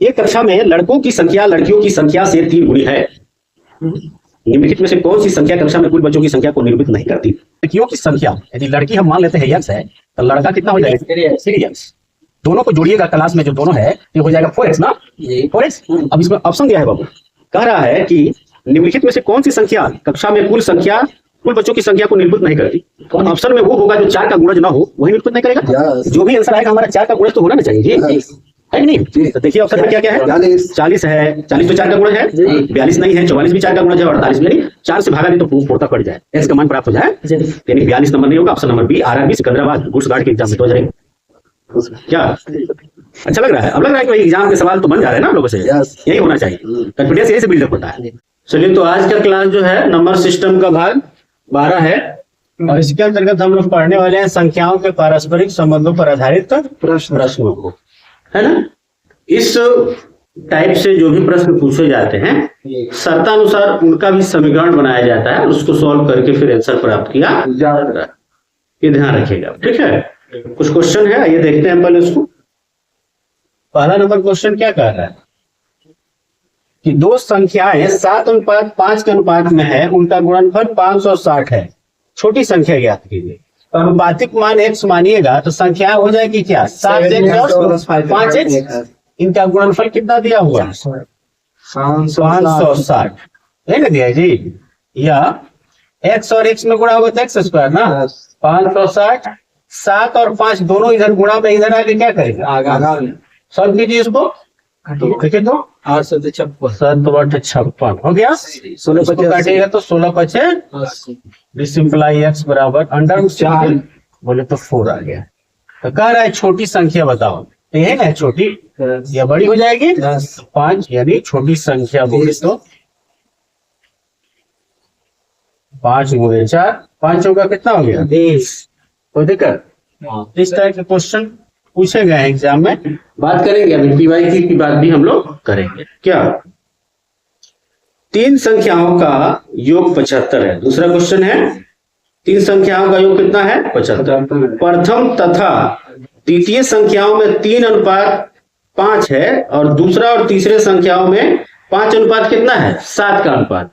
एक कक्षा में लड़कों की संख्या लड़कियों की संख्या से 3 गुनी है। निम्नलिखित में से कौन सी संख्या कक्षा में कुल बच्चों की संख्या को निरूपित नहीं करती? लड़कियों की संख्या, यदि लड़की हम मान लेते हैं x है तो लड़का कितना हो जाएगा? 3x। दोनों को जोड़िएगा क्लास में जो दोनों है ये हो जाएगा 4x ना, 4x। अब इसमें ऑप्शन दिया है बाबू, कह रहा है कि निम्नलिखित में से कौन सी संख्या कक्षा में कुल बच्चों की संख्या को निरूपित नहीं करती? ऑप्शन में वो होगा जो 4 का गुणज ना हो, वही निरूपित नहीं करेगा। जो भी आंसर आएगा हमारा 4 का गुणज तो होना ना चाहिए जी, है नहीं? तो देखिए ऑप्शन में क्या क्या है, 40 है, 40 तो 4 का गुणज है, 42 नहीं है, 44 भी 4 का गुणज है, 48 भी नहीं। 4 से भागा नहीं तो 4 तक कट जाए, एक्स का मान प्राप्त हो जाए, यानी 42 नंबर नहीं होगा। Option number B, RRB Secunderabad goods guard के एग्जाम में तो जाएगा। क्या अच्छा लग रहा है? अब लग रहा है कि भाई एग्जाम के सवाल तो बन जा रहे हैं ना आप लोगों से, यही होना चाहिए, कॉन्फिडेंस यही से बिल्डअप होता है। चलिए तो आज का क्लास जो है नंबर सिस्टम का भाग 12 है और इसके अंतर्गत हम लोग पढ़ने वाले हैं संख्याओं के पारस्परिक संबंधों पर आधारित प्रश्नों को, है ना। इस टाइप से जो भी प्रश्न पूछे जाते हैं शर्तानुसार उनका भी समीकरण बनाया जाता है, उसको सॉल्व करके फिर आंसर प्राप्त किया जाता है, ये ध्यान रखिएगा, ठीक है। कुछ क्वेश्चन है, ये देखते हैं पहले उसको। पहला नंबर क्वेश्चन क्या कह रहा है कि दो संख्याएं 7:5 के अनुपात में है, उनका गुणनफल 560 है, छोटी संख्या ज्ञात कीजिए। अनुपातिक मान x मानिएगा तो संख्या हो जाएगी क्या? 7x 5x, इनका गुणनफल कितना दिया हुआ? 560 है ना दिया जी। या x और x में गुणा होगा तो x स्क्वायर ना, 560। 7 और 5 दोनों इधर गुणा में इधर आके क्या करेगा? सॉल्व कीजिए इसको, देखिए तो 8 से 56 हो गया। 16 काटिएगा तो 16 5 सिंपलाई x बराबर अंडर बोले तो 4 आ गया। तो कह रहा है छोटी संख्या बताओ, तो ये है छोटी या बड़ी हो जाएगी 5, यानी छोटी संख्या बोले तो 5 गुणे 4, 5 होगा कितना हो गया? 20। कोई दिक्कत? इस तरह के क्वेश्चन पूछे गए हैं एग्जाम में, बात करेंगे अभी पीवाईक्यू की बात भी हम लोग करेंगे। क्या 3 संख्याओं का योग 75 है? दूसरा क्वेश्चन है 3 संख्याओं का योग कितना है? 75। प्रथम तथा द्वितीय संख्याओं में 3:5 है और दूसरा और तीसरे संख्याओं में 5 अनुपात कितना है? 7 का अनुपात।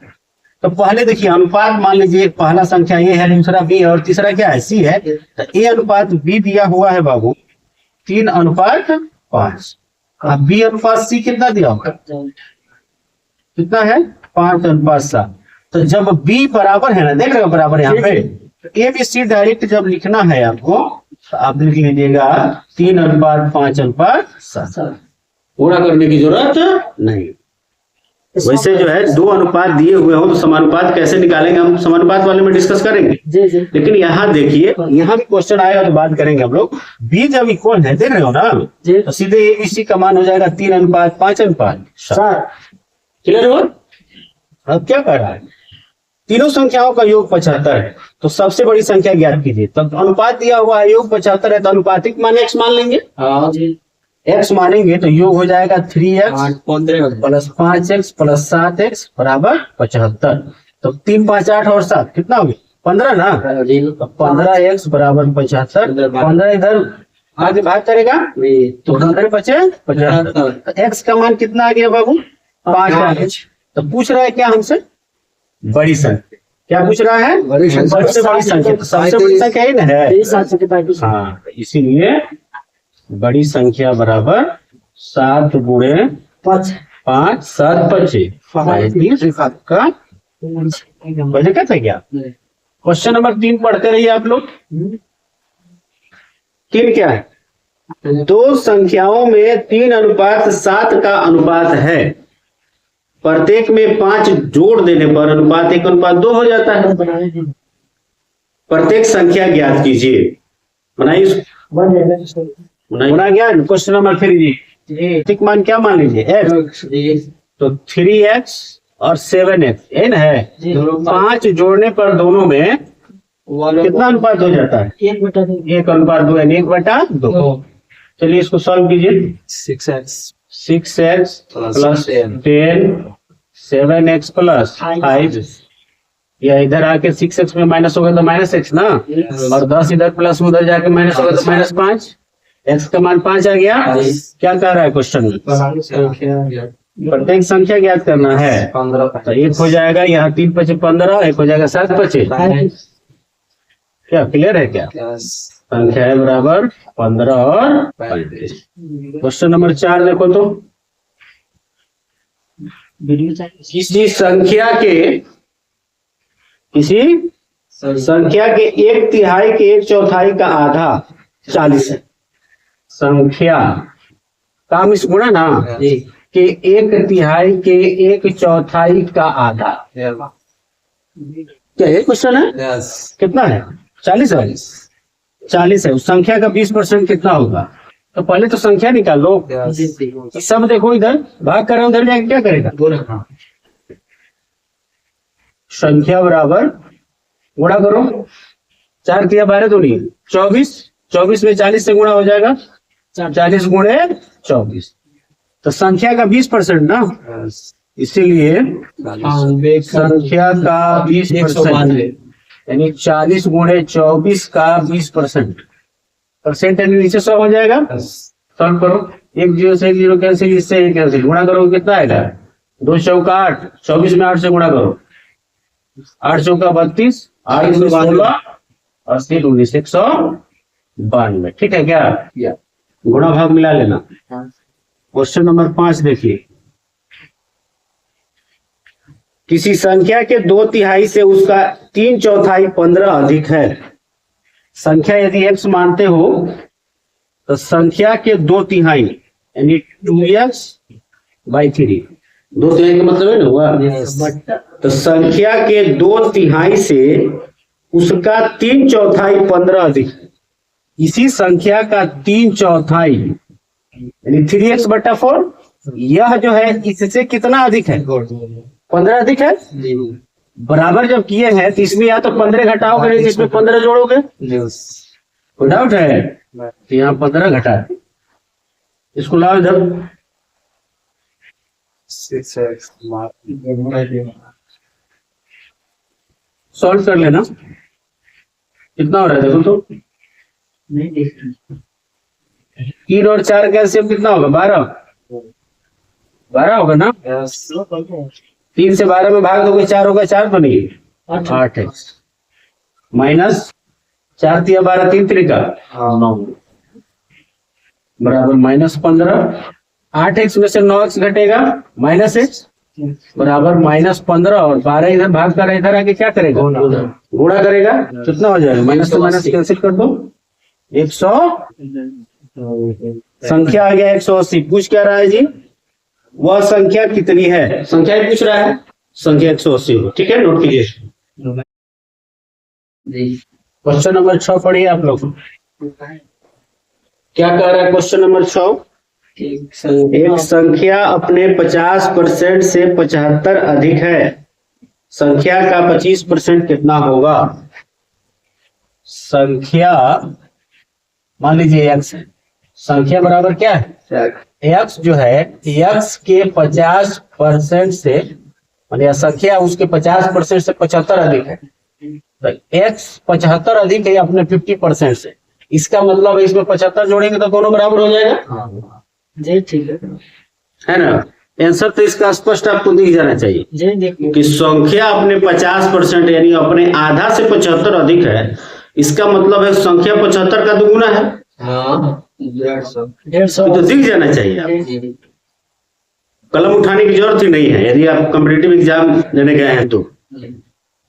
तो पहले देखिए अनुपात मान लीजिए, पहला संख्या ए है, दूसरा बी है और तीसरा क्या है? सी है। तो ए अनुपात बी दिया हुआ है बाबू 3:5। अब बी अनुपात सी कितना दिया होगा? कितना है? 5:7। तो जब बी बराबर है ना, देख रहे हो बराबर यहाँ पे, ए बी सी डायरेक्ट जब लिखना है आपको तो आप लिख लीजिएगा 3:5:7। पूरा करने की जरूरत नहीं। वैसे जो है 2 अनुपात दिए हुए हो तो समानुपात कैसे निकालेंगे हम समानुपात वाले में डिस्कस करेंगे जी। लेकिन यहाँ देखिए, यहाँ भी क्वेश्चन आएगा तो बात करेंगे हम लोग। बी जब इक्वल है, देख रहे हो ना जी, तो सीधे एबीसी का मान हो जाएगा 3:5:7। क्लियर हो? अब क्या कर रहा है? तीनों संख्याओं का योग 75 है, तो सबसे बड़ी संख्या ज्ञात कीजिए। तो अनुपात दिया हुआ है, योग 75 है, तो अनुपातिक मान x मान लेंगे। हाँ जी, x मानेंगे तो योग हो जाएगा 3x plus 5x plus 7x बराबर 75। तो 3 5 8 और 7 कितना हो गया? 15 ना। तो 15x बराबर 75। 15 इधर आगे भाग करेगा तो 15 5 75। x का मान कितना आ गया बाबू? 5। तो पूछ रहा है क्या हमसे? बड़ी संख्या। क्या पूछ रहा है? बड़ी संख्या। सबसे बड़ी संख्या, तो सबसे बड़ी संख्या ही ना है। हाँ, इसीलिए बड़ी संख्या बराबर 7 गुणे 5 7 25 का बजे क्या था क्या? क्वेश्चन नंबर 3 पढ़ते रहिए आप लोग। 3 क्या है? दो संख्याओं में 3:7 का अनुपात है, प्रत्येक में 5 जोड़ देने पर अनुपात 1:2 हो जाता है। प्रत्येक संख्या ज्ञात कीजिए। बनाइए, बना गया। क्वेश्चन नंबर 3 जी, मान क्या मान लीजिए? x। तो 3x और 7x है ना, है 5 जोड़ने पर दोनों में कितना अनुपात हो जाता है? 1:2 यानी 1/2। चलिए इसको सॉल्व कीजिए। 6x प्लस 10 7x प्लस 5, या इधर आके 6x में माइनस होगा तो -x ना, और 10 इधर प्लस उधर जाके माइनस होगा तो -5। x का मान 5 आ गया। क्या कह रहा है क्वेश्चन में? प्रत्येक संख्या ज्ञात करना है। 15 तो एक हो जाएगा यहाँ 3 पचे 15, एक हो जाएगा 7 पचे। क्या क्लियर है क्या? संख्या है बराबर 15 और 35। क्वेश्चन नंबर 4 देखो तो, किसी संख्या के 1/3 के 1/4 का आधा 40 है। संख्या काम इस गुणा ना कि 1/3 के 1/4 का आधा। क्या ये क्वेश्चन है? कितना है? 40 है। 40 है। उस संख्या का 20% कितना होगा? तो पहले तो संख्या निकालो। सब देखो इधर भाग कर रहा हूं, उधर जाके क्या करेगा? संख्या बराबर गुणा करो। 4 तिया 12 तो नहीं 24। 24 में 40 से गुणा हो जाएगा। 40 गुणे 24। तो संख्या का 20% ना, इसीलिए संख्या का 20% यानी 40 गुणे 24 का 20%। परसेंट नीचे 100 हो जाएगा। सॉल्व करो। 1 0 से 0 कैंसिल, इससे 1 कैंसिल, गुणा करो कितना आएगा? 2 चौका 8, 24 में 8 से गुणा करो। 8 चौका 32, 8 में 16 और 3 19 192। ठीक है क्या? गुणा भाग मिला लेना। क्वेश्चन नंबर 5 देखिए, किसी संख्या के 2/3 से उसका 3/4 15 अधिक है। संख्या यदि x मानते हो तो संख्या के 2/3 यानी 2x/3। 2/3 का मतलब है ना हुआ। तो संख्या के 2/3 से उसका 3/4 15 अधिक है। इसी संख्या का 3/4 यानी 3x/4, यह जो है इससे कितना अधिक है? 15 अधिक है। बराबर जब किए हैं तो इसमें या तो 15 घटाओगे, नहीं इसमें 15 जोड़ोगे। कोई डाउट है? तो यहाँ 15 घटा, इसको लाओ इधर। 6x सॉल्व कर लेना। कितना हो रहा है देखो तो। 3 और 4 का एलसीएम कितना होगा? 12 होगा ना। 3 से 12 में भाग दोगे 4 होगा। 4 तो नहीं, 8x माइनस 4 तिया 12, 3 त्रिका 9 बराबर -15। 8x में से 9x घटेगा -x बराबर -15 और 12 इधर भाग कर इधर आके क्या करेगा? गुणा करेगा। कितना हो जाएगा? माइनस से माइनस कैंसिल कर दो। 100 संख्या आ गया 180। पूछ क्या रहा है जी? वह संख्या कितनी है? संख्या पूछ रहा है। संख्या 180 हो। ठीक है, नोट कीजिए। क्वेश्चन नंबर 6 पढ़िए आप लोग। क्या कह रहा है क्वेश्चन नंबर 6? एक संख्या अपने 50% से 75 अधिक है। संख्या का 25% कितना होगा? संख्या मान लीजिए x है। संख्या बराबर क्या है? x जो है x के 50% से, मानिए संख्या उसके 50% से 75 अधिक है। तो x 75 अधिक है अपने 50% से। इसका मतलब इसमें 75 जोड़ेंगे तो दोनों बराबर हो जाएगा। जी ठीक है ना। आंसर तो इसका स्पष्ट आपको दिख जाना चाहिए जी। कि संख्या अपने 50% यानी अपने आधा से 75 अधिक है। इसका मतलब है संख्या 75 का दुगुना है। 150 तो दिख जाना चाहिए आपको। कलम उठाने की जरूरत ही नहीं है यदि आप कॉम्पिटिटिव एग्जाम देने गए हैं तो,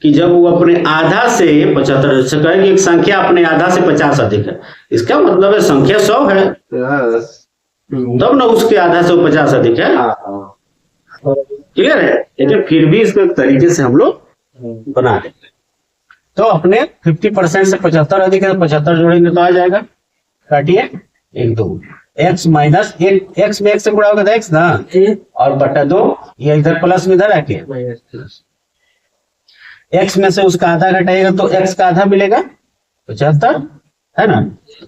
कि जब वो अपने आधा से 75 से कहे कि एक संख्या अपने आधा से 50 अधिक है, इसका मतलब है संख्या 100 है, तब ना उसके आधा से 50 अधिक है। क्लियर है? लेकिन फिर भी इसको एक तरीके से हम लोग बना देते। तो अपने 50% से 75 अधिक है, 75 जोड़ेंगे तो आ जाएगा। काटिए 1 2 x माइनस 1, x में 1 से गुणा होगा तो x ना, और बटा 2 ये इधर प्लस में इधर आके x में से उसका आधा घटाएगा तो x का आधा मिलेगा 75, है ना।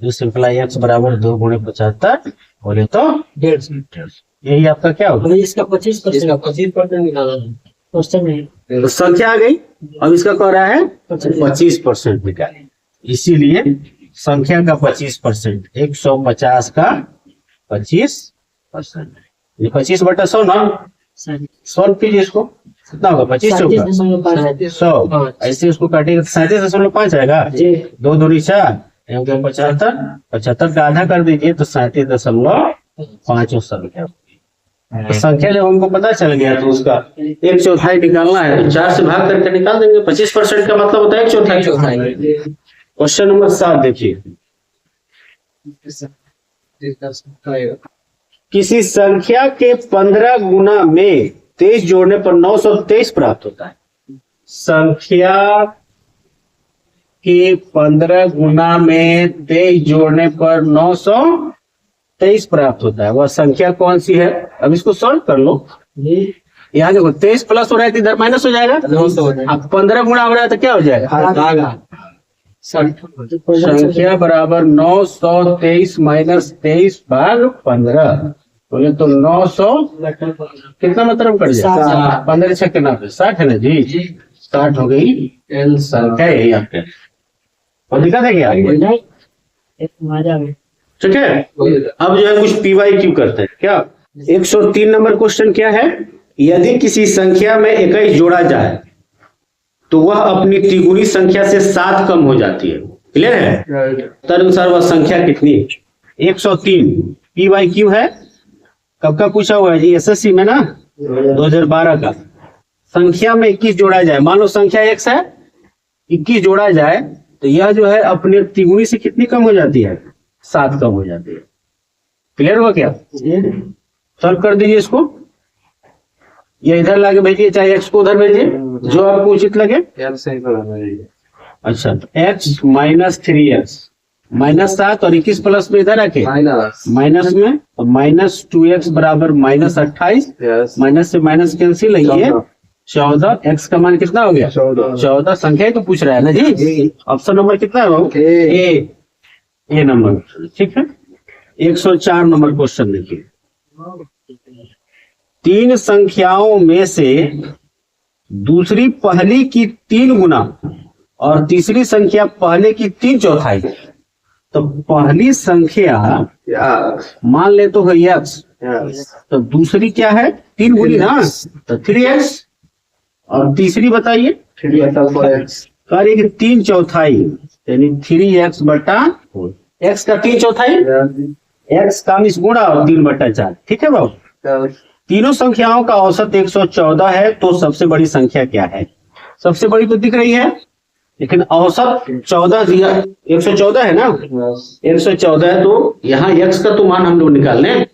जो सिंपलाई x बराबर 2 गुणे 75 बोले तो 150। यही आपका क्या होगा? इसका 25% निकाला क्वेश्चन में। तो संख्या आ गई। अब इसका कह रहा है 25% निकाले। इसीलिए संख्या का 25%, 150 का 25%, ये 25/100 ना, सॉल्व कीजिए इसको, कितना होगा 25 होगा 100, ऐसे उसको काटिएगा 37.5 आएगा, 2 दूनी 4, 75, 75 का आधा कर दीजिए तो 37.5 संख्या। तो संख्या जब हमको पता चल गया तो उसका 1/4 निकालना है, तो 4 से भाग करके निकाल देंगे। 25% का मतलब होता है 1/4। क्वेश्चन नंबर 7 देखिए, किसी संख्या के 15 गुना में 23 जोड़ने पर 923 प्राप्त होता है। संख्या के 15 गुना में 23 जोड़ने पर 923 प्राप्त होता है, वह संख्या कौन सी है? अब इसको सॉल्व कर लो। यहाँ देखो 23 प्लस हो रहा है तो इधर माइनस हो जाएगा, अब 15 गुना हो रहा है तो क्या हो जाएगा? संख्या बराबर 923 माइनस 23 भाग 15, बोले तो 900 कितना मतलब कर जाएगा? 15 6 के 60 है ना जी, 60 हो गई संख्या यही आपके। और दिक्कत है क्या? ठीक है, अब जो है कुछ PYQ करते हैं क्या। 103 नंबर क्वेश्चन क्या है? यदि किसी संख्या में 21 जोड़ा जाए तो वह अपनी त्रिगुणी संख्या से 7 कम हो जाती है। क्लियर है? तदनुसार वह संख्या कितनी है? 103 PYQ है, कब का पूछा हुआ है जी? SSC में ना 2012 का। संख्या में 21 जोड़ा जाए, मान लो संख्या x है, 21 जोड़ा जाए तो यह जो है अपने त्रिगुणी से कितनी कम हो जाती है? 7 कम हो जाती है। क्लियर हुआ क्या? सॉल्व कर दीजिए इसको, ये इधर लाके भेजिए, चाहे x को उधर भेजिए, जो आपको उचित लगे। अच्छा, x माइनस 3x माइनस 7 और 21 प्लस में इधर आके माइनस में, तो माइनस 2x बराबर माइनस 28, माइनस से माइनस कैंसिल है, ये 14। x का मान कितना हो गया? 14। संख्या ही तो पूछ रहा है ना जी। ऑप्शन नंबर कितना है? ए नंबर। ठीक है, 104 नंबर क्वेश्चन देखिए, 3 संख्याओं में से दूसरी पहली की 3 गुना और तीसरी संख्या पहले की 3/4, तो पहली संख्या मान ले तो है x, तो दूसरी क्या है? 3 गुनी ना, तो 3x, और तीसरी बताइए कार्य की 3/4 यानी 3x बटा x का 3/4, x का मिस गुणा और 3/4। ठीक है बाबू, तीनों संख्याओं का औसत 114 है, तो सबसे बड़ी संख्या क्या है? सबसे बड़ी तो दिख रही है, लेकिन औसत 14 दिया, 114 है ना, 114 है, तो यहाँ x का तो मान हम लोग निकाल लें।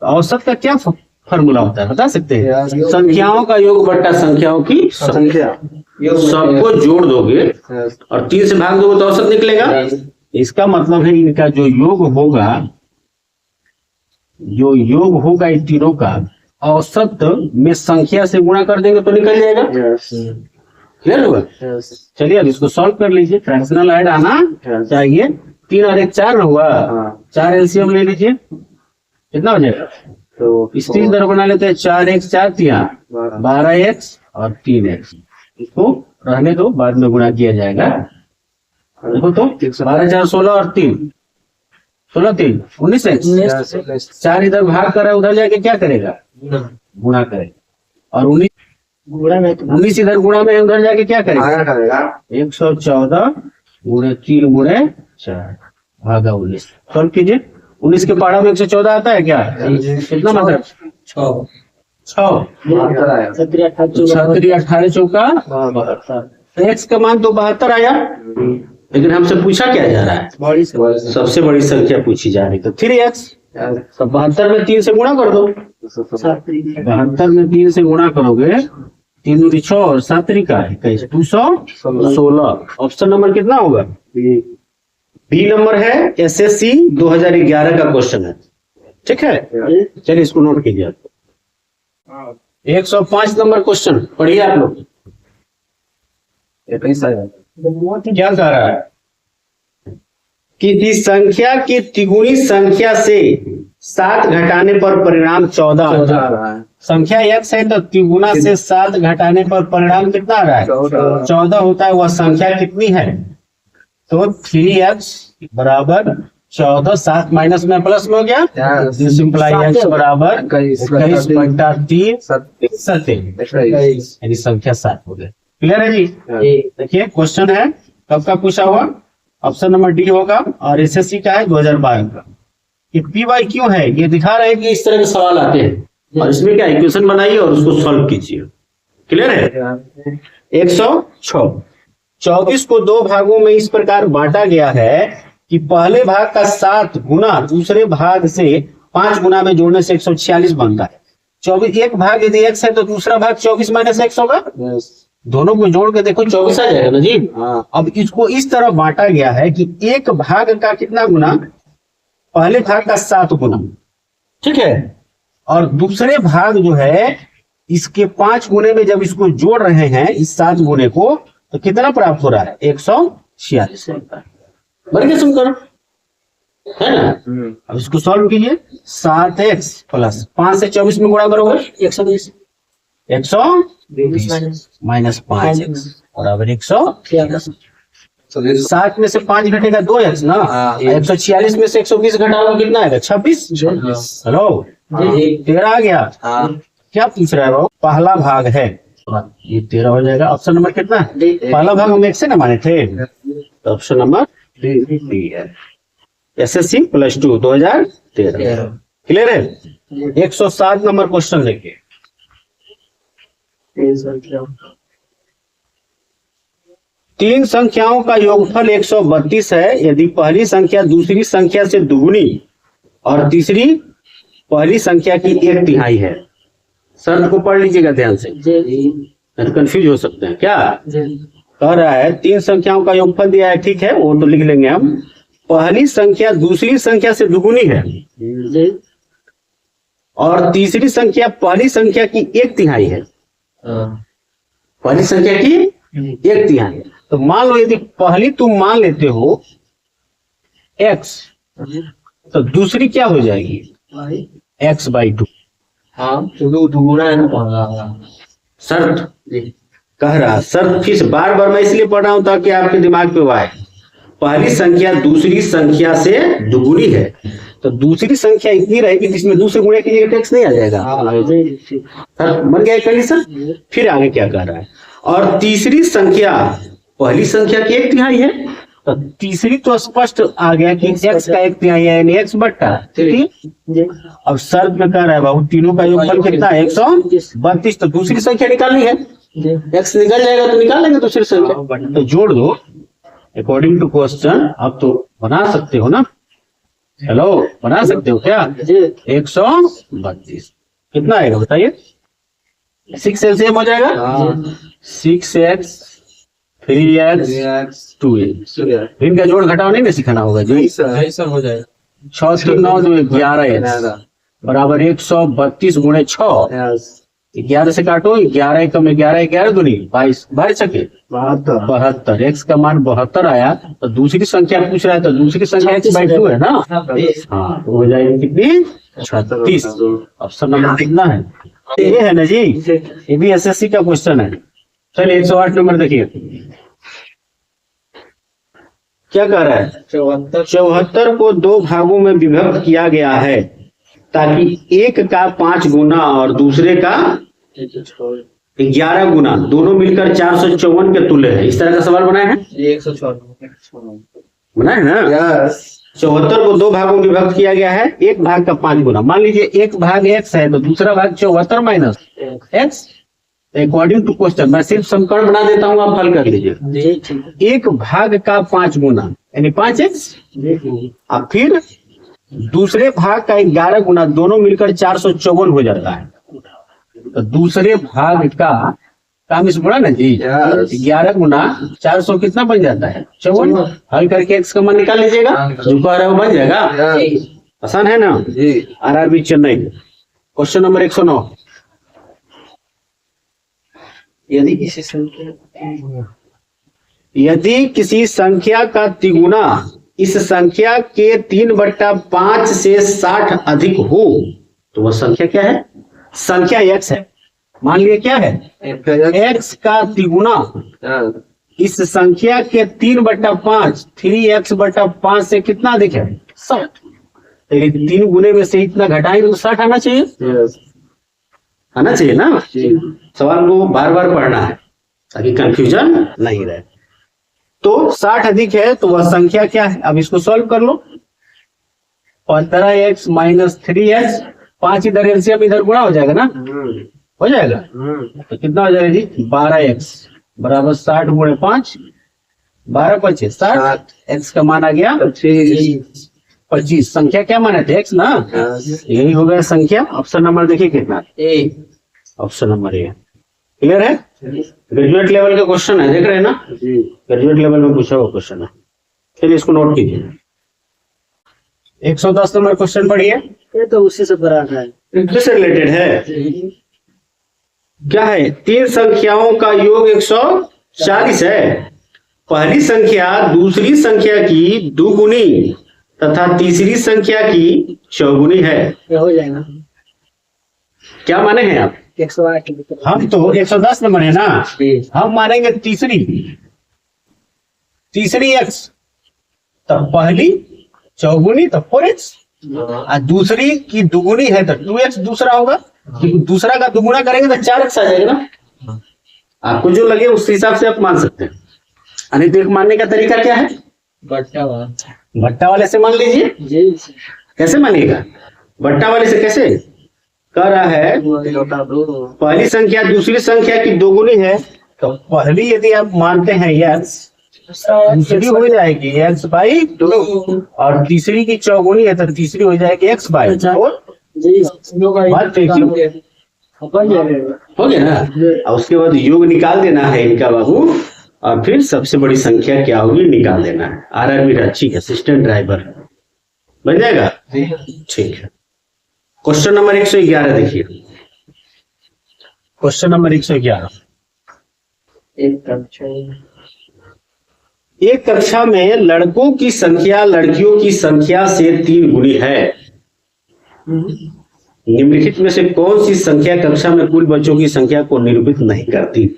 औसत का क्या फॉर्मूला होता है बता सकते हैं? संख्याओं का योग बट्टा संख्याओं की संख्या, सबको जोड़ दोगे और 3 से भाग दोगे तो औसत निकलेगा। इसका मतलब है इनका जो योग होगा इन तीनों का औसत में संख्या से गुणा कर देंगे तो निकल जाएगा। क्लियर होगा? चलिए अब इसको सॉल्व कर लीजिए, फ्रैक्शनल ऐड आना चाहिए। 3 और 1 4 हुआ, 4 एलसीएम ले लीजिए, कितना हो जाएगा? तो इस 3 तरह बना लेते हैं, 4x 4 3 12x और 3x, इसको रहने दो, बाद में गुणा किया जाएगा। देखो तो 12 4 16 और 3 16 3 19x, 4 इधर भाग कर रहा है, उधर जाके क्या करेगा? गुणा करेगा, और 19 इधर गुणा में, उधर जाके क्या करेगा? 114 गुणे 3 गुणे 4 भागा 19। सॉल्व कीजिए, 19 के पहाड़ा में 114 आता है क्या? कितना मतलब? 6 37 18 चौका 72। एक्स का मान तो 72 आया, लेकिन हमसे पूछा क्या जा रहा है? सबसे बड़ी संख्या पूछी जा रही, तो 3x। तो 72 में 3 से गुणा कर दो, 72 में 3 से गुणा करोगे, 3 दूनी 6 और 7 का है 216। ऑप्शन नंबर कितना होगा? बी नंबर है, SSC 2011 का क्वेश्चन है। ठीक है, चलिए इसको नोट कीजिए। 105 नंबर क्वेश्चन पढ़िए आप लोग। क्या कह रहा है? कि संख्या की तिगुनी संख्या से 7 घटाने पर परिणाम 14 होता है। संख्या x है तो तिगुना से 7 घटाने पर परिणाम कितना आ रहा है? 14 होता है। वह संख्या कितनी है? तो 3x बराबर 14, 7 माइनस में प्लस में हो गया, दिस इंप्लाई x बराबर 21/3 यानी संख्या 7 हो गया। क्लियर है जी? देखिए क्वेश्चन है कब का पूछा हुआ, ऑप्शन नंबर डी होगा और एसएससी का है 2012 का। ये PYQ है, ये दिखा रहे हैं कि इस तरह के सवाल आते हैं और इसमें क्या इक्वेशन बनाइए और उसको सॉल्व कीजिए। क्लियर है? 106, 24 को दो भागों में इस प्रकार बांटा गया है कि पहले भाग का 7 गुना दूसरे भाग से 5 गुना में जोड़ने से 146 बनता है। 24 एक भाग यदि x है तो दूसरा भाग 24 माइनस x होगा। दोनों को जोड़ के देखो 24 आ जाएगा ना जी। अब इसको इस तरह बांटा गया है कि एक भाग का कितना गुना, पहले भाग का 7 गुना, ठीक है, और दूसरे भाग जो है इसके 5 गुने में जब इसको जोड़ रहे हैं इस 7 गुने को तो कितना प्राप्त हो रहा है, 146। बन गया समीकरण, है ना? अब इसको सॉल्व कीजिए, 7x प्लस 5 से 24 में गुणा करोगे 120 माइनस 5x बराबर 146। 7 में से 5 घटेगा 2x ना, 146 में से 120 घटाओगे कितना आएगा, 26। हेलो 13 आ गया। क्या पूछ रहा है वो, पहला भाग है, ये 13 हो जाएगा। ऑप्शन नंबर कितना है, पहला भाग हम x से ना माने थे, तो ऑप्शन नंबर डी है। एसएससी +2 2013। क्लियर है? 107 नंबर क्वेश्चन देखिए। तीन संख्याओं का योगफल 132 है यदि पहली संख्या दूसरी संख्या से दुगुनी और तीसरी पहली संख्या की 1/3 है। शर्त को पढ़ लीजिएगा ध्यान से, कंफ्यूज हो सकते हैं। क्या कह रहा है, तीन संख्याओं का योगफल दिया है, ठीक है, वो तो लिख लेंगे हम। पहली संख्या दूसरी संख्या से दुगुनी है और तीसरी संख्या पहली संख्या की 1/3 है। पहली संख्या की 1/3 है। तो मान लो यदि पहली तुम मान लेते हो x, तो दूसरी क्या हो जाएगी, x/2। शर्त कह रहा, शर्त फिर बार बार मैं इसलिए पढ़ रहा हूं ताकि आपके दिमाग पे आए। पहली संख्या दूसरी संख्या से दुगुनी है तो दूसरी संख्या इतनी रहेगी जिसमें दूसरे गुणे की जगह टैक्स नहीं आ जाएगा। बन गया कंडीशन। फिर आगे क्या कह रहा है, और तीसरी संख्या पहली संख्या की 1/3 है तो तीसरी तो स्पष्ट आ गया कि x का 1/3 है यानी x बट्टा, ठीक। अब शर्त में कह रहा है बाबू तीनों का योगफल कितना है, 132। तो दूसरी संख्या निकालनी है, x निकल जाएगा तो निकाल लेंगे दूसरी संख्या, तो जोड़ दो अकॉर्डिंग टू क्वेश्चन। आप तो बना सकते हो ना, हेलो बना सकते हो क्या, 132 कितना आएगा बताइए, 6 एलसीएम हो जाएगा, 6x 3x 2x। इनका जोड़ घटाव नहीं ना सिखाना होगा जी, सर हो जाएगा। 6 3 9 11 बराबर 132 गुणे 6, 11 से काटो, 11 कम 11 11 दूनी 22, 22 छके 72। x का मान 72 आया तो दूसरी संख्या पूछ रहा है तो दूसरी संख्या x/2 है ना। हाँ तो हो जाएगी कितनी, 36। ऑप्शन नंबर कितना है, ये है ना जी, ये भी एसएससी का क्वेश्चन है। चलिए 108 नंबर देखिए क्या कह रहा है, 74 को दो भागों में विभक्त किया गया है ताकि एक का 5 गुना और दूसरे का 11 गुना, दोनों मिलकर 454 के तुल्य है। इस तरह का सवाल बनाया है, 154 बनाया है ना। 74 को दो भागों में विभक्त किया गया है, एक भाग का 5 गुना। मान लीजिए एक भाग x है तो दूसरा भाग 74 minus x। According to question मैं सिर्फ समीकरण बना देता हूँ, आप हल कर लीजिए। एक भाग का 5 गुना यानी 5x, अब फिर दूसरे भाग का 11 गुना, दोनों मिलकर 454 हो जाता है। तो दूसरे भाग का काम इस बड़ा ना जी, 11 गुना 400 कितना बन जाता है, 54। हल करके x का मान निकाल लीजिएगा, जो कह रहा है वो बन जाएगा। आसान है ना जी। RRB Chennai question number 109। यदि किसी संख्या का तिगुना इस संख्या के 3/5 से 60 अधिक हो तो वह संख्या क्या है, संख्या x है। मान लिया क्या है, x का तिगुना इस संख्या के 3/5 3x/5 से कितना अधिक है? 60। तो 3 गुने में से इतना घटाएंगे तो 60 आना चाहिए, यस आना चाहिए ना। जी सवाल को बार बार पढ़ना है ताकि कंफ्यूजन नहीं रहे। तो 60 अधिक है तो वह संख्या क्या है? अब इसको सॉल्व कर लो। 15x - 3x, 5 इधर एलसीएम इधर गुणा हो जाएगा ना, हो जाएगा। तो कितना हो जाएगा जी? 12x बराबर 60 गुणे 5, 12 5 60, x का मान आ गया 25। संख्या क्या माने थे? x ना, यही हो गया संख्या। ऑप्शन नंबर देखिए कितना, A option number A. Clear है? ग्रेजुएट लेवल का क्वेश्चन है, देख रहे हैं ना, जी ग्रेजुएट लेवल में पूछा हुआ क्वेश्चन है। चलिए इसको नोट कीजिए। 110 नंबर क्वेश्चन पढ़िए। ये तो उसी से बड़ा है किससे रिलेटेड है? क्या है? 3 संख्याओं का योग 140 है। पहली संख्या दूसरी संख्या की दुगुनी तथा तीसरी संख्या की चौगुनी है। ये हो जाएगा क्या माने हैं आप? 108 हम तो 110 नंबर है ना, हम मानेंगे तीसरी x, तब पहली चौगुनी तो 4x, और दूसरी की दुगुनी है तो 2x दूसरा होगा, क्योंकि दूसरा का दुगुना करेंगे तो 4x आ जाएगा ना। आपको जो लगे उस हिसाब से आप मान सकते हैं। यानी तो एक मानने का तरीका क्या है? भट्टा वाले से मान लीजिए। जी कैसे मानिएगा? भट्टा वाले से कैसे कह रहा है? पहली संख्या दूसरी संख्या की दोगुनी है तो पहली यदि आप मानते हैं x, दूसरी हो जाएगी x/2, और तीसरी की चौगुनी है तो तीसरी हो जाएगी x/4। जी बात देखिए, हो गया ना। और उसके बाद योग निकाल देना है इनका बाबू, और फिर सबसे बड़ी संख्या क्या होगी निकाल देना है। आरआरबी अच्छी असिस्टेंट ड्राइवर बन जाएगा। ठीक है। क्वेश्चन नंबर 111 देखिए। Question number 111। एक कक्षा में लड़कों की संख्या लड़कियों की संख्या से 3 गुनी है। निम्नलिखित में से कौन सी संख्या कक्षा में कुल बच्चों की संख्या को निरूपित नहीं करती?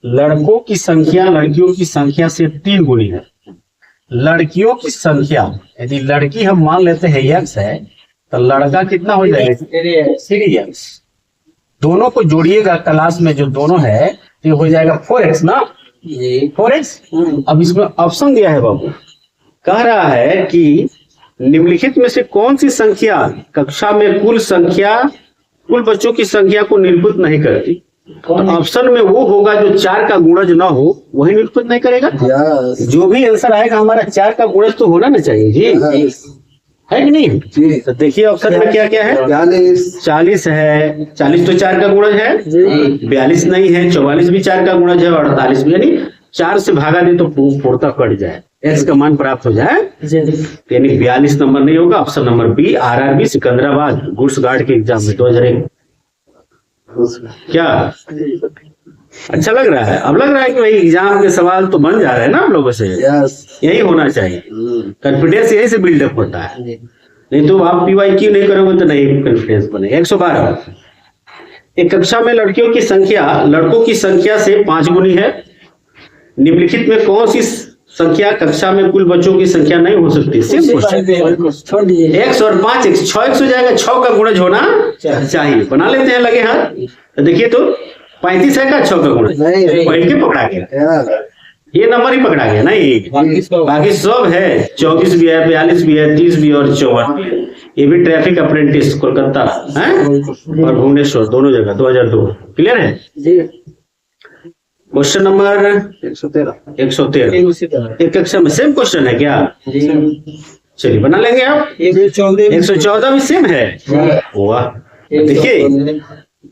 लड़कों की संख्या लड़कियों की संख्या से 3 गुनी है। लड़कियों की संख्या, यदि लड़की हम मान लेते हैं x है तो लड़का कितना हो जाएगा? 3x। दोनों को जोड़िएगा क्लास में जो दोनों है तो हो जाएगा 4x ना, 4x। अब इसमें ऑप्शन दिया है बाबू, कह रहा है कि निम्नलिखित में से कौन सी संख्या कक्षा में कुल बच्चों की संख्या को निरूपित नहीं करती? तो ऑप्शन में वो होगा जो 4 का गुणज ना हो, वही निरूपित नहीं करेगा। जो भी आंसर आएगा हमारा 4 का गुणज तो होना ना चाहिए जी, है कि नहीं जी? तो देखिए ऑप्शन में क्या क्या है? 40 है, 40 तो 4 का गुणज है। 42 नहीं है, 44 भी 4 का गुणज है, और 48 भी। यानी 4 से भागा दे तो पूर्णतः कट जाए, x का मान प्राप्त हो जाए। यानी 42 नंबर नहीं होगा। Option number B, RRB Secunderabad goods guard के एग्जाम में 2001। क्या अच्छा लग रहा है? अब लग रहा है कि भाई एग्जाम के सवाल तो बन जा रहे हैं ना आप लोगों से। यही होना चाहिए, कॉन्फिडेंस यही से बिल्डअप होता है। नहीं तो आप PYQ नहीं करोगे तो नहीं कॉन्फिडेंस बनेगा। 112। एक कक्षा में लड़कियों की संख्या लड़कों की संख्या से 5 गुनी है। निम्नलिखित में कौन सी संख्या कक्षा में कुल बच्चों की संख्या नहीं हो सकती? x और 5x 6x हो जाएगा। 6 का गुणज होना चाहिए। बना लेते हैं लगे हाथ। तो देखिए तो 35 है का 6 का गुणज पहले के पकड़ा गया, ये नंबर ही पकड़ा गया नहीं, बाकी सब है। 24 भी है, 42 भी है, 30 भी और 54 भी है। ये भी ट्रैफिक अप्रेंटिस कोलकाता है और भुवनेश्वर दोनों जगह 2002। क्लियर है? Question number 113। एक कक्षा में सेम क्वेश्चन है क्या? चलिए बना लेंगे आप। 114 भी सेम है। वाह, देखिए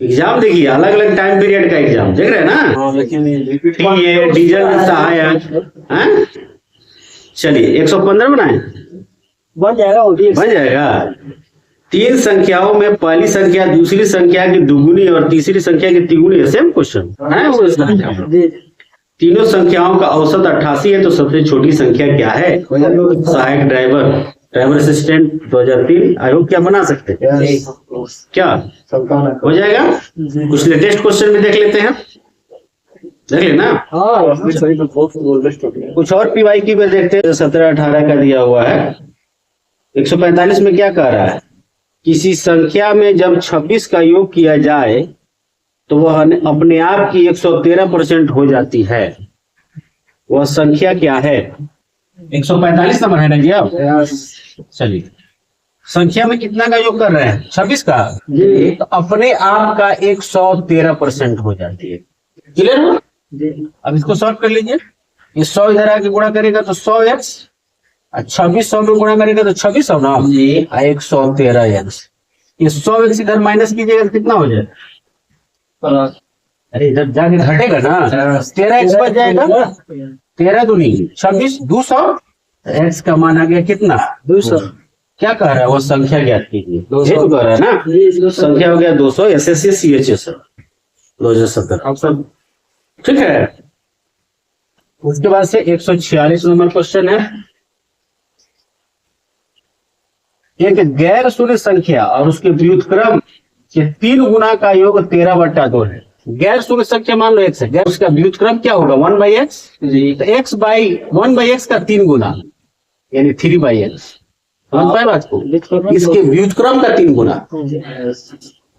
एग्जाम देखिए, अलग अलग टाइम पीरियड का एग्जाम देख रहे हैं ना। ये डीजल सहायक। चलिए 115 बनाए, बन जाएगा। 3 संख्याओं में पहली संख्या दूसरी संख्या की दुगुनी और तीसरी संख्या की तिगुनी है। सेम क्वेश्चन है। तीनों संख्याओं का औसत 88 है तो सबसे छोटी संख्या क्या है? सहायक ड्राइवर असिस्टेंट 2003। आई होप क्या बना सकते हैं? क्या हो जाएगा? कुछ लेटेस्ट क्वेश्चन भी देख लेते हैं। देख लेना। हाँ सही तो बहुत बोल रहे कुछ और पीवाई की में देखते हैं। 17-18 का दिया हुआ है। 145 में क्या कह रहा है? किसी संख्या में जब 26 का योग किया जाए तो वह अपने आप की 113% हो जाती है। वह संख्या क्या है? 145 नंबर है ना जी आप? चलिए, संख्या में कितना का योग कर रहे हैं? 26 का। जी। तो अपने आप का 113% हो जाती है। क्लियर हो? अब इसको सॉल्व कर लीजिए। ये 100 इधर आके गुणा करेगा तो 100x, 26 100 में गुणा करेगा तो 2600 ना, 113x। ये 100x इधर माइनस कीजिएगा तो कितना हो जाएगा? अरे इधर जाके घटेगा ना, 13x बच जाएगा। 13 दूनी 26, 200। x का मान आ गया कितना? 200। क्या कह रहा है? वो संख्या ज्ञात कीजिए। 200 ये तो कह रहा है ना, जी, संख्या हो गया 200। SSC CHS 2017। ठीक है। उसके बाद से 146 नंबर क्वेश्चन है। एक गैर शून्य संख्या और उसके व्युत्क्रम के 3 गुना का योग 13/2 है। गैर शून्य संख्या मान लो x है, गैर उसका व्युत्क्रम क्या होगा? 1/x। तो x बाई 1/x का 3 गुना यानी 3/x। समझ पाए बात को? इसके व्युत्क्रम का 3 गुना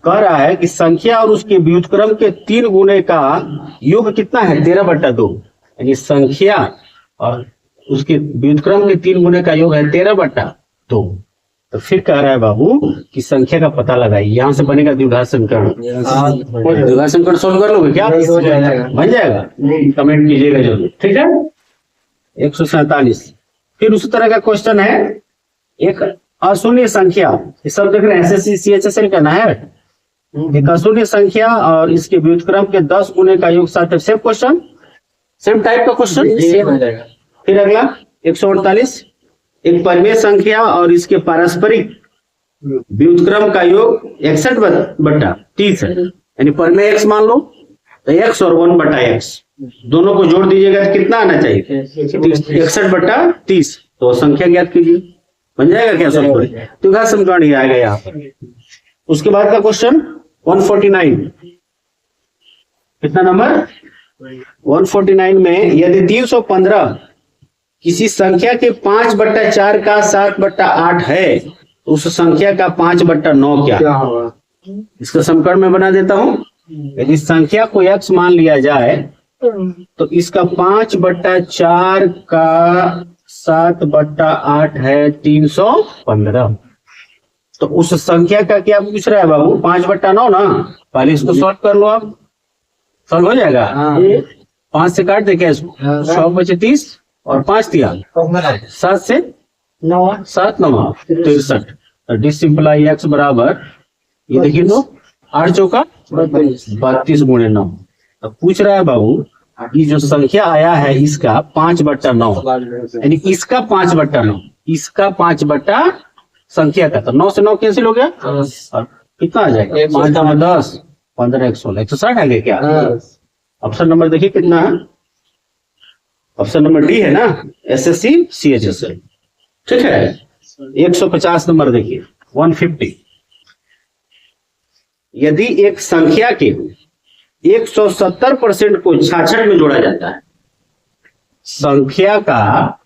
कह रहा है कि संख्या और उसके व्युत्क्रम के 3 गुने का योग कितना है? 13/2। यानी संख्या और उसके व्युत्क्रम के 3 गुने का योग है 13/2। तो फिर कह रहा है बाबू कि संख्या का पता लगाइए। यहाँ से बनेगा द्विघात समीकरण। द्विघात समीकरण सोल्व कर लोगे क्या? बन जाएगा। कमेंट कीजिएगा जरूर। ठीक है। 147। फिर उसी तरह का क्वेश्चन है। एक अशून्य संख्या, ये सब देख रहे हैं, SSC CHSL करना है। एक अशून्य संख्या और इसके व्युत्क्रम के 10 गुने का योग 7। सेम क्वेश्चन, सेम टाइप का क्वेश्चन। फिर अगला 148। एक परिमेय संख्या और इसके पारस्परिक व्युत्क्रम का योग 61/30 है। यानी परिमेय x मान लो तो x और 1/x दोनों को जोड़ दीजिएगा तो कितना आना चाहिए? 61/30। तो संख्या ज्ञात कीजिए। बन जाएगा क्या? सब तो घात समीकरण ही आएगा यहाँ पर। उसके बाद का क्वेश्चन 149। कितना नंबर? 149 में यदि 315 किसी संख्या के 5/4 का 7/8 है तो उस संख्या का 5/9 क्या होगा? इसका समीकरण में बना देता हूं। यदि संख्या को x मान लिया जाए तो इसका 5/4 का 7/8 है 315। तो उस संख्या का क्या पूछ रहा है बाबू? 5/9 ना। पहले इसको सॉल्व कर लो। आप सॉल्व हो जाएगा। 5 से काट दे क्या इसको? 100 बचे 30 और 5 दिया 7 से 9 7 9 63। डिसिंपलाई x बराबर, ये देखिए तो 8 चौका 32 गुणे 9। अब पूछ रहा है बाबू ये जो संख्या आया है इसका 5/9, यानी इसका 5/9, इसका 5 संख्या का। तो 9 से 9 कैंसिल हो गया और कितना आ जाएगा? 5 में 10 15 116 160 आ गया क्या? ऑप्शन नंबर देखिए कितना है? ऑप्शन नंबर डी है ना, SSC CHSL। ठीक है। 150 नंबर देखिए 150। यदि एक संख्या के 170% को 66 में जोड़ा जाता है, संख्या का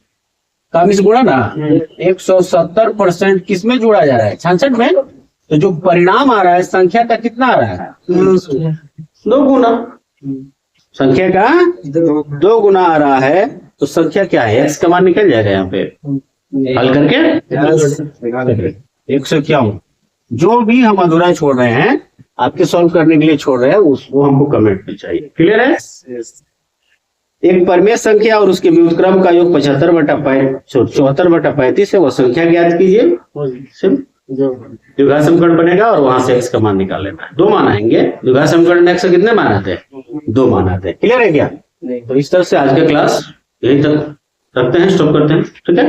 20 गुणा ना 170% किस में जोड़ा जा रहा है? 66 में। तो जो परिणाम आ रहा है संख्या का कितना आ रहा है? 2 गुना। संख्या का 2 गुना आ रहा है। तो संख्या क्या है? x का मान निकल जाएगा यहाँ पे हल करके। 151। जो भी हम अधूरा छोड़ रहे हैं आपके सॉल्व करने के लिए छोड़ रहे हैं उसको हमको कमेंट में चाहिए। क्लियर है? एक परिमेय संख्या और उसके व्युत्क्रम का योग 74/35 है। वह संख्या ज्ञात कीजिए। द्विघात समीकरण बनेगा और वहां से x का मान निकाल लेना। 2 मान आएंगे। द्विघात समीकरण में x से कितने मान आते हैं? 2 मान आते हैं। क्लियर है क्या? तो इस तरह से आज का क्लास यही तक रखते हैं, स्टॉप करते हैं। ठीक है।